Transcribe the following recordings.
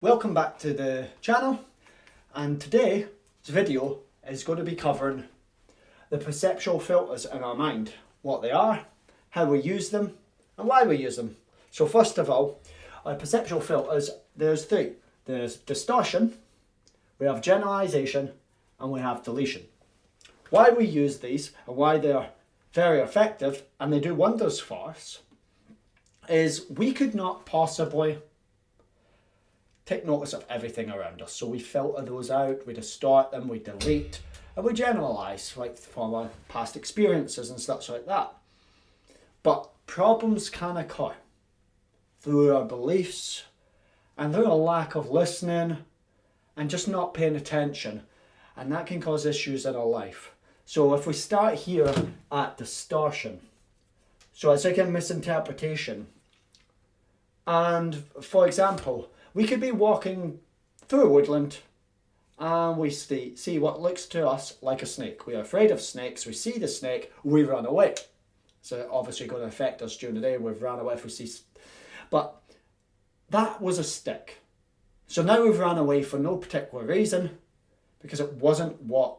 Welcome back to the channel, and today's video is going to be covering the perceptual filters in our mind, what they are, how we use them and why we use them. So first of all, our perceptual filters, there's three. There's distortion, we have generalization and we have deletion. Why we use these and why they're very effective and they do wonders for us is we could not possibly take notice of everything around us. So we filter those out, we distort them, we delete, and we generalise, like from our past experiences and stuff like that. But problems can occur through our beliefs and through a lack of listening and just not paying attention. And that can cause issues in our life. So if we start here at distortion, so it's like a misinterpretation. And for example, we could be walking through a woodland and we see what looks to us like a snake. We are afraid of snakes, we see the snake, we run away. So obviously going to affect us during the day, we've run away if we see. But that was a stick. So now we've run away for no particular reason because it wasn't what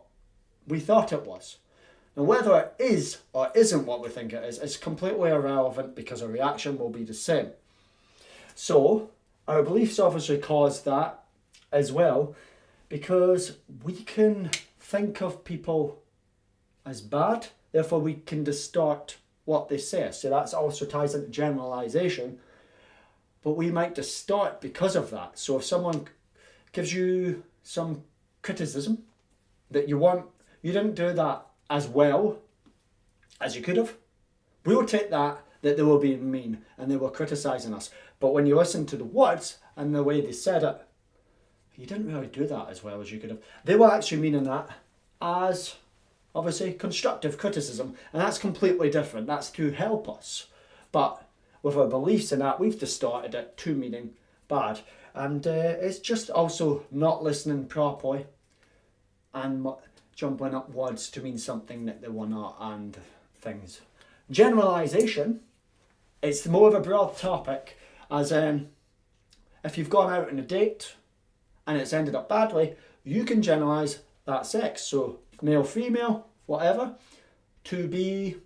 we thought it was. Now whether it is or isn't what we think it is completely irrelevant because our reaction will be the same. So our beliefs obviously cause that as well because we can think of people as bad, therefore we can distort what they say. So that also ties into generalization, but we might distort because of that. So if someone gives you some criticism that you didn't do that as well as you could have, we will take that they were being mean and they were criticising us. But when you listen to the words and the way they said it, you didn't really do that as well as you could have. They were actually meaning that as, obviously, constructive criticism. And that's completely different. That's to help us. But with our beliefs in that, we've distorted it to meaning bad. And it's just also not listening properly and jumping up words to mean something that they were not and things. Generalisation, it's more of a broad topic, as if you've gone out on a date and it's ended up badly, you can generalise that sex, so male, female, whatever, to be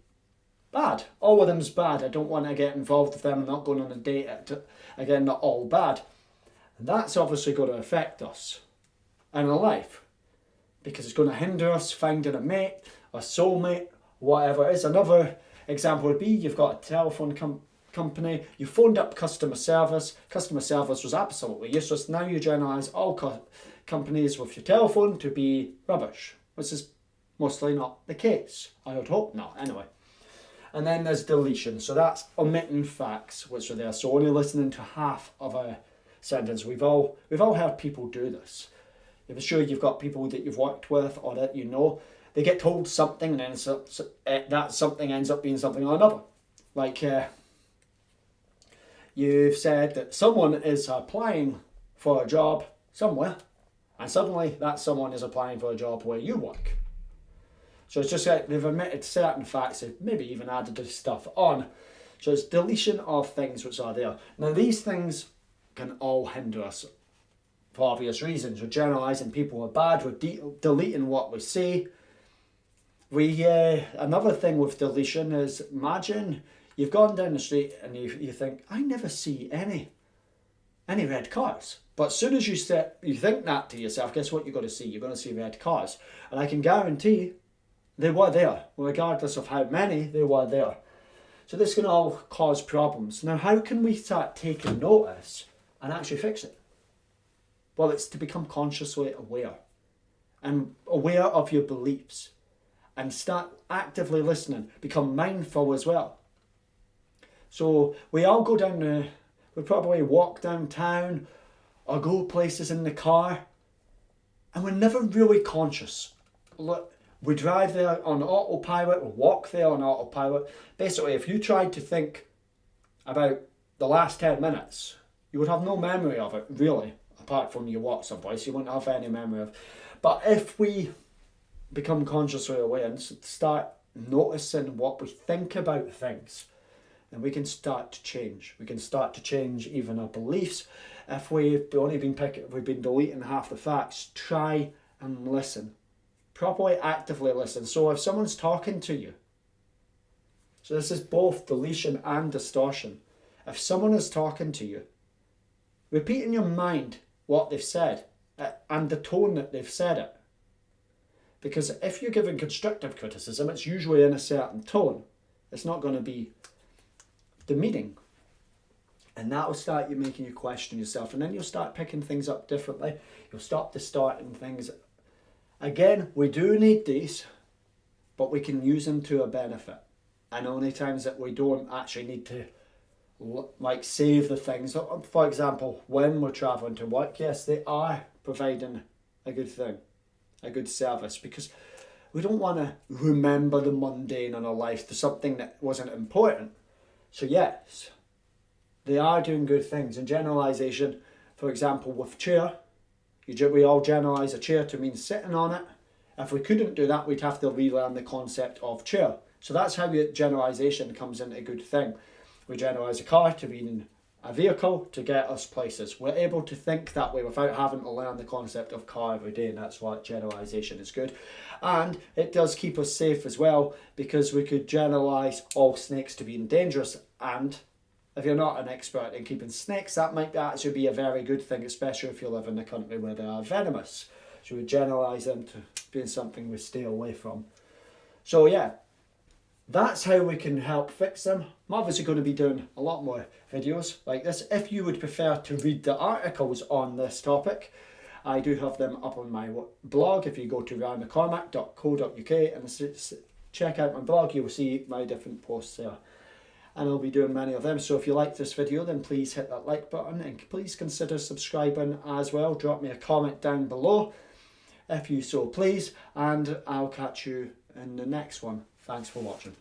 bad. All of them's bad. I don't want to get involved with them. I'm not going on a date. Again, not all bad. And that's obviously going to affect us in our life because it's going to hinder us finding a mate, a soulmate, whatever it is. Another example would be you've got a telephone company, you phoned up customer service was absolutely useless. Now you generalise all companies with your telephone to be rubbish, which is mostly not the case. I would hope not, anyway. And then there's deletion, so that's omitting facts which are there, so only listening to half of a sentence. We've all heard people do this. If I'm sure you've got people that you've worked with or that you know, they get told something and then that something ends up being something or another. Like you've said that someone is applying for a job somewhere and suddenly that someone is applying for a job where you work. So it's just like they've omitted certain facts, they've maybe even added this stuff on. So it's deletion of things which are there. Now these things can all hinder us for obvious reasons. We're generalising people are bad, we're deleting what we say. Another thing with deletion is, imagine you've gone down the street and you think, I never see any red cars. But as soon as you think that to yourself, guess what you're going to see? You're going to see red cars. And I can guarantee they were there, regardless of how many, they were there. So this can all cause problems. Now, how can we start taking notice and actually fix it? Well, it's to become consciously aware and aware of your beliefs. And start actively listening. Become mindful as well. So we all go down we probably walk downtown or go places in the car and we're never really conscious. Look, we drive there on autopilot, we walk there on autopilot. Basically, if you tried to think about the last 10 minutes, you would have no memory of it, really, apart from you walk someplace, you wouldn't have any memory of. But if we become consciously aware and start noticing what we think about things, then we can start to change. We can start to change even our beliefs. If we've been deleting half the facts, try and listen. Properly, actively listen. So if someone's talking to you, so this is both deletion and distortion. If someone is talking to you, repeat in your mind what they've said and the tone that they've said it. Because if you're giving constructive criticism, it's usually in a certain tone. It's not going to be demeaning. And that will start you making you question yourself. And then you'll start picking things up differently. You'll stop distorting things. Again, we do need these, but we can use them to our benefit. And only times that we don't actually need to like save the things. For example, when we're travelling to work, yes, they are providing a good thing, a good service, because we don't want to remember the mundane in our life to something that wasn't important. So yes, they are doing good things. In generalisation, for example, with chair, we all generalise a chair to mean sitting on it. If we couldn't do that, we'd have to relearn the concept of chair. So that's how generalisation comes into a good thing. We generalise a car to mean a vehicle to get us places. We're able to think that way without having to learn the concept of car every day, and that's why generalisation is good. And it does keep us safe as well, because we could generalise all snakes to being dangerous, and if you're not an expert in keeping snakes, that might actually be a very good thing, especially if you live in a country where they are venomous. So we generalise them to being something we stay away from. So yeah, that's how we can help fix them. I'm obviously going to be doing a lot more videos like this. If you would prefer to read the articles on this topic, I do have them up on my blog. If you go to ryanmccormack.co.uk and check out my blog, you'll see my different posts there. And I'll be doing many of them. So if you like this video, then please hit that like button and please consider subscribing as well. Drop me a comment down below if you so please, and I'll catch you in the next one. Thanks for watching.